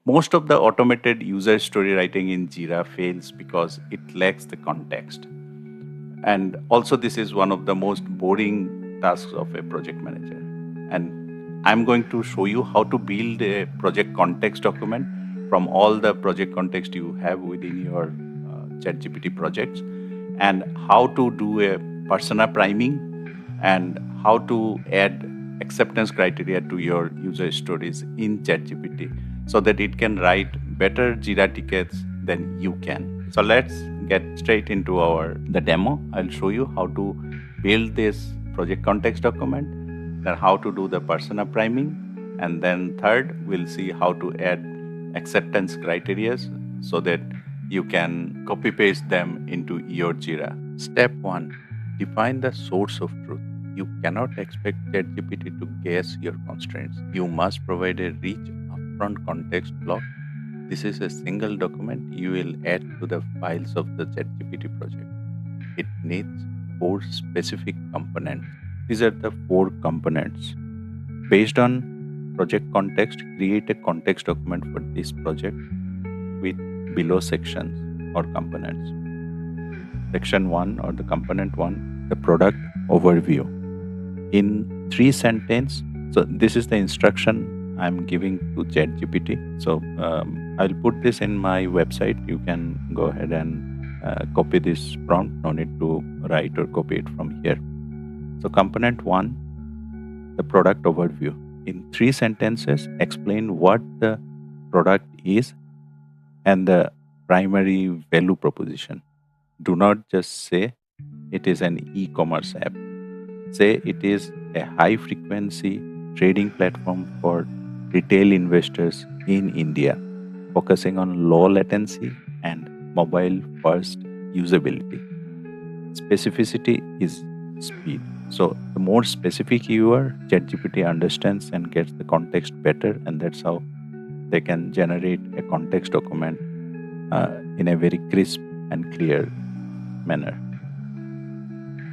Most of the automated user story writing in Jira fails because it lacks the context. And also, this is one of the most boring tasks of a project manager. And I'm going to show you how to build a project context document from all the project context you have within your ChatGPT projects, and how to do a persona priming, and how to add acceptance criteria to your user stories in ChatGPT so that it can write better Jira tickets than you can. So let's get straight into the demo. I'll show you how to build this project context document, then how to do the persona priming, and then third, we'll see how to add acceptance criteria so that you can copy paste them into your Jira. Step 1, define the source of truth. You cannot expect ChatGPT to guess your constraints. You must provide a rich upfront context block. This is a single document you will add to the files of the ChatGPT project. It needs 4 specific components. These are the 4 components. Based on project context, create a context document for this project with below sections or components. Section 1 or the component 1, the product overview. In 3 sentences, so this is the instruction I'm giving to ChatGPT. So I'll put this in my website. You can go ahead and copy this prompt. No need to write or copy it from here. So component 1, the product overview. In 3 sentences, explain what the product is and the primary value proposition. Do not just say it is an e-commerce app. Say it is a high frequency trading platform for retail investors in India, focusing on low latency and mobile first usability. Specificity is speed. So the more specific you are, ChatGPT understands and gets the context better, and that's how they can generate a context document in a very crisp and clear manner.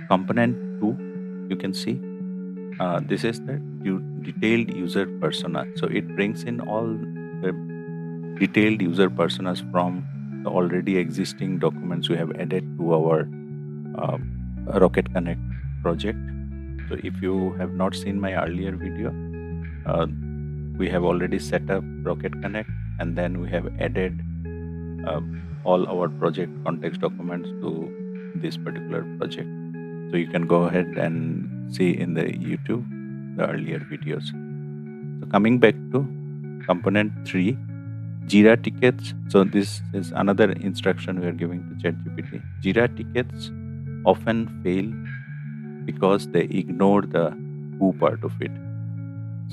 Component 2, you can see this is the detailed user persona. So it brings in all the detailed user personas from the already existing documents we have added to our Rocket Connect project. So if you have not seen my earlier video, we have already set up Rocket Connect, and then we have added all our project context documents to this particular project. So you can go ahead and see in the YouTube the earlier videos. So coming back to component 3, Jira tickets. So this is another instruction we are giving to ChatGPT. Jira tickets often fail because they ignore the who part of it.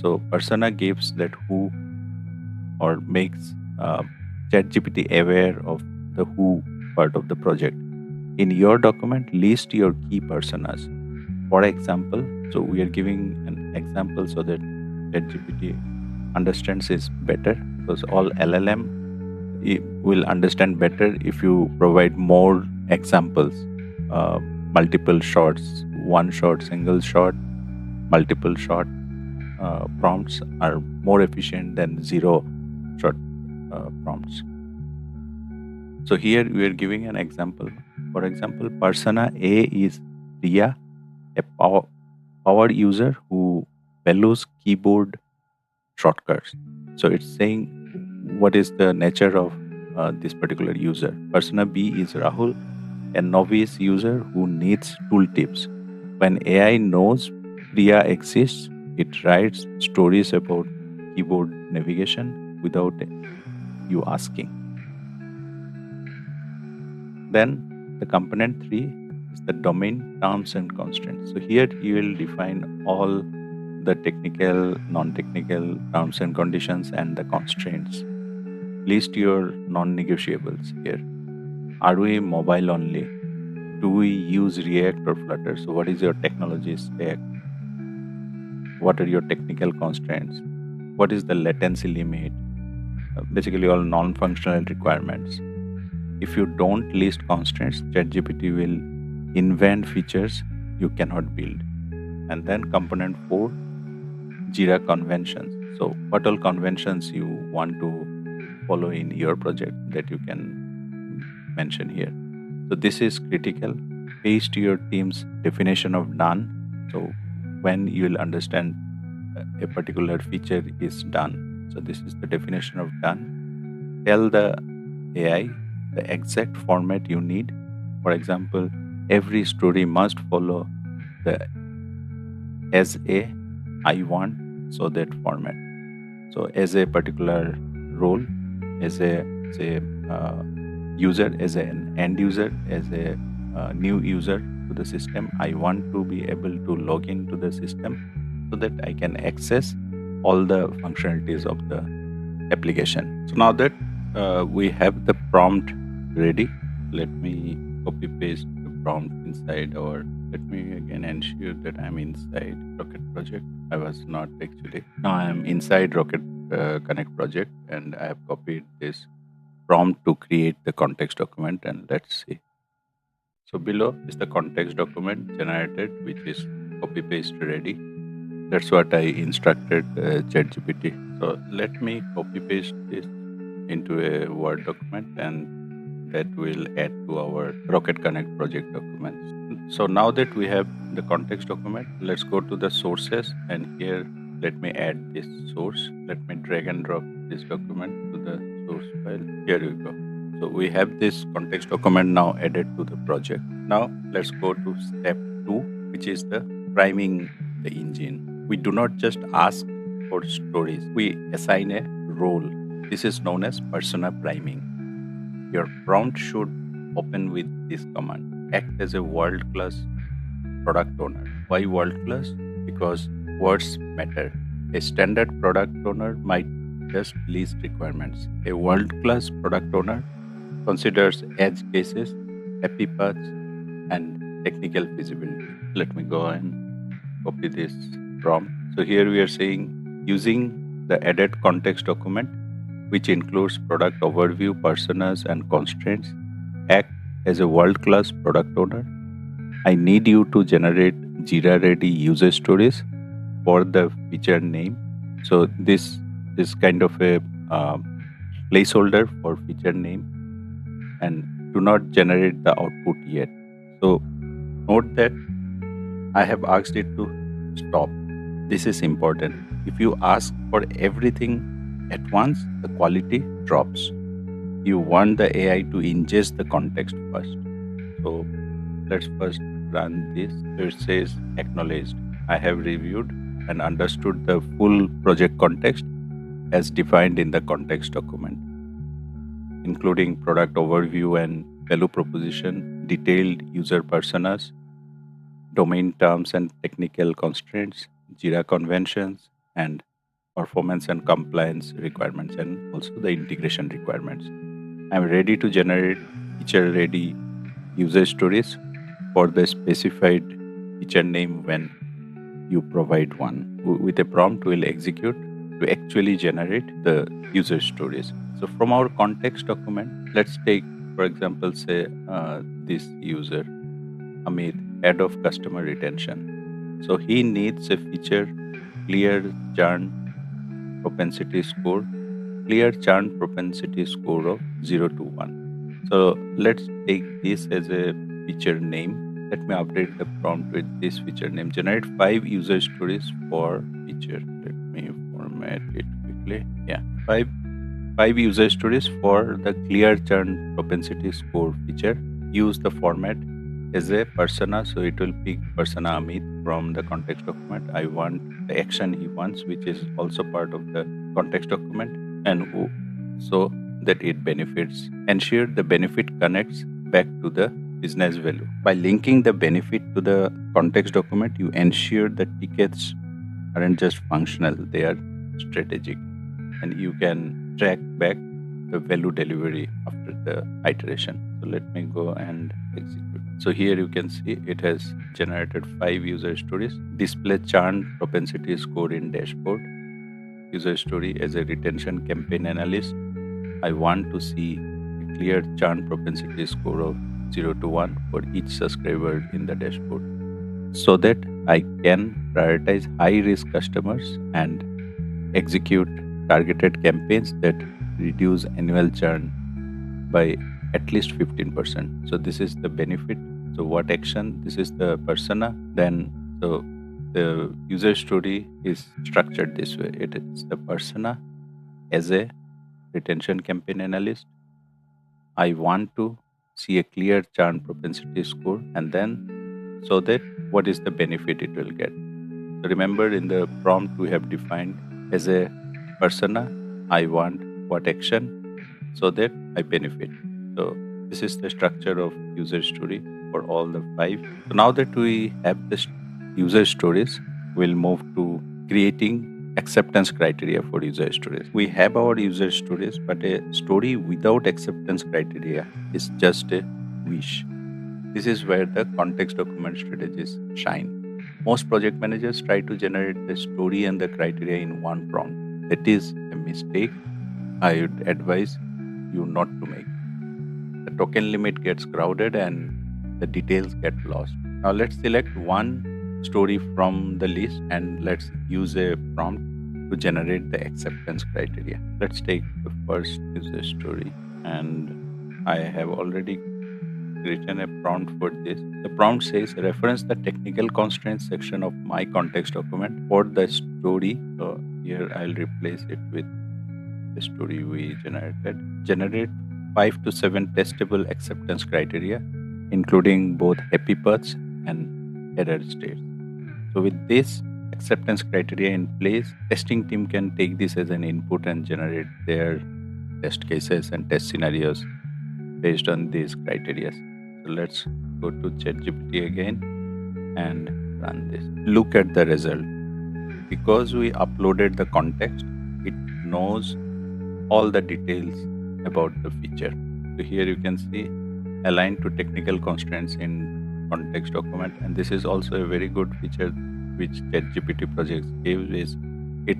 So persona gives that who, or makes ChatGPT aware of the who part of the project. In your document, list your key personas. For example, so we are giving an example so that ChatGPT understands this better, because all LLM will understand better if you provide more examples, multiple shots, one shot, single shot, multiple shot prompts are more efficient than 0 shot prompts. So here we are giving an example. For example, persona A is Priya, a power user who values keyboard shortcuts. So it's saying what is the nature of this particular user. Persona B is Rahul, a novice user who needs tooltips. When AI knows Priya exists, it writes stories about keyboard navigation without you asking. Then the component 3 is the domain terms and constraints. So here you will define all the technical, non-technical terms and conditions and the constraints. List your non-negotiables here. Are we mobile only? Do we use React or Flutter? So what is your technology stack? What are your technical constraints? What is the latency limit? Basically all non-functional requirements. If you don't list constraints, ChatGPT will invent features you cannot build. And then component 4, Jira conventions. So what all conventions you want to follow in your project that you can mention here. So this is critical. Paste your team's definition of done. So when you will understand a particular feature is done. So this is the definition of done. Tell the AI the exact format you need. For example, every story must follow the as a I want so that format. So as a particular role, as a say user, as an end user, as a new user to the system, I want to be able to log into the system so that I can access all the functionalities of the application. So now that we have the prompt ready, let me copy paste the prompt inside our. Let me again ensure that I'm inside Rocket project. I was not actually. Now I'm inside Rocket Connect project, and I have copied this prompt to create the context document, and let's see. So below is the context document generated, which is copy paste ready. That's what I instructed ChatGPT. So let me copy paste this into a Word document, and that will add to our Rocket Connect project documents. So now that we have the context document, let's go to the sources, and here let me add this source. Let me drag and drop this document to the source file. Here we go. So we have this context document now added to the project. Now let's go to step 2, which is the priming the engine. We do not just ask for stories, we assign a role. This is known as persona priming. Your prompt should open with this command: act as a world-class product owner. Why world-class? Because words matter. A standard product owner might just list requirements. A world-class product owner considers edge cases, happy paths, and technical feasibility. Let me go and copy this prompt. So here we are saying, using the added context document, which includes product overview, personas, and constraints, act as a world-class product owner. I need you to generate Jira-ready user stories for the feature name. So this is kind of a placeholder for feature name, and do not generate the output yet. So note that I have asked it to stop. This is important. If you ask for everything at once, the quality drops. You want the AI to ingest the context first. So let's first run this. So it says acknowledged. I have reviewed and understood the full project context as defined in the context document, including product overview and value proposition, detailed user personas, domain terms and technical constraints, Jira conventions, and performance and compliance requirements, and also the integration requirements. I'm ready to generate feature-ready user stories for the specified feature name when you provide one. With a prompt, we'll execute to actually generate the user stories. So from our context document, let's take, for example, say this user, Amit, head of customer retention. So he needs a feature, clear churn propensity score, of 0 to 1. So let's take this as a feature name. Let me update the prompt with this feature name. Generate 5 user stories for feature. Let me format it quickly. Yeah, five user stories for the clear churn propensity score feature. Use the format as a persona, so it will pick persona Amit from the context document. I want the action he wants, which is also part of the context document, and so that it benefits. Ensure the benefit connects back to the business value. By linking the benefit to the context document, you ensure that tickets aren't just functional, they are strategic, and you can track back the value delivery after the iteration. So let me go and execute. So here you can see it has generated 5 user stories. Display churn propensity score in dashboard. User story as a retention campaign analyst. I want to see a clear churn propensity score of 0 to 1 for each subscriber in the dashboard, so that I can prioritize high risk customers and execute targeted campaigns that reduce annual churn by at least 15%. So this is the benefit. So what action? This is the persona. Then so the user story is structured this way. It is the persona as a retention campaign analyst. I want to see a clear churn propensity score, and then so that what is the benefit it will get. So remember, in the prompt we have defined as a persona, I want what action so that I benefit. So this is the structure of user story for all the five. So now that we have the user stories, we'll move to creating acceptance criteria for user stories. We have our user stories, but a story without acceptance criteria is just a wish. This is where the context document strategies shine. Most project managers try to generate the story and the criteria in one prompt. That is a mistake I would advise you not to make. The token limit gets crowded and the details get lost. Now let's select one story from the list and let's use a prompt to generate the acceptance criteria. Let's take the first user story, and I have already written a prompt for this. The prompt says reference the technical constraints section of my context document for the story. So here I'll replace it with the story we generated. Generate 5 to 7 testable acceptance criteria, including both happy paths and error states. So with this acceptance criteria in place, testing team can take this as an input and generate their test cases and test scenarios based on these criteria. So let's go to ChatGPT again and run this. Look at the result. Because we uploaded the context, it knows all the details about the feature. So here you can see align to technical constraints in context document, and this is also a very good feature which ChatGPT Projects gives is it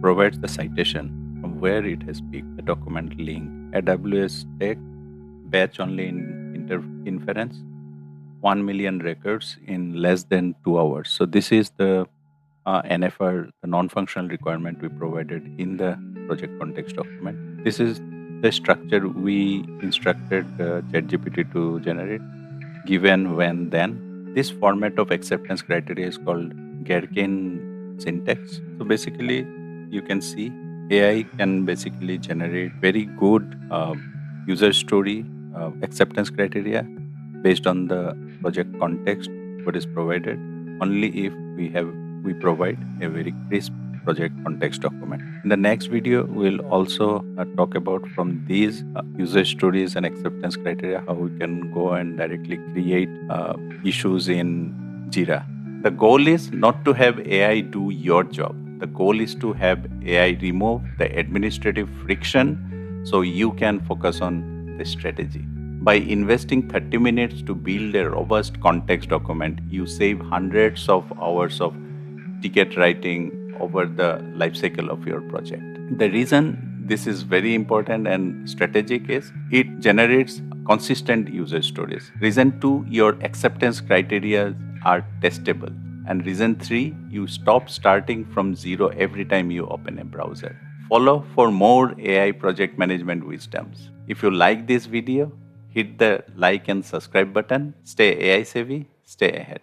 provides the citation from where it has picked the document link. AWS tech batch only in inference 1 million records in less than 2 hours. So this is the NFR, the non-functional requirement we provided in the project context document. This is the structure we instructed ChatGPT to generate: given, when, then. This format of acceptance criteria is called Gherkin syntax. So basically, you can see AI can basically generate very good user story acceptance criteria based on the project context what is provided only if we provide a very crisp project context document. In the next video, we'll also talk about from these user stories and acceptance criteria how we can go and directly create issues in Jira. The goal is not to have AI do your job. The goal is to have AI remove the administrative friction so you can focus on the strategy. By investing 30 minutes to build a robust context document, you save hundreds of hours of ticket writing over the life cycle of your project. The reason this is very important and strategic is it generates consistent user stories. Reason 2, your acceptance criteria are testable. And reason 3, you stop starting from zero every time you open a browser. Follow for more AI project management wisdoms. If you like this video, hit the like and subscribe button. Stay AI savvy, stay ahead.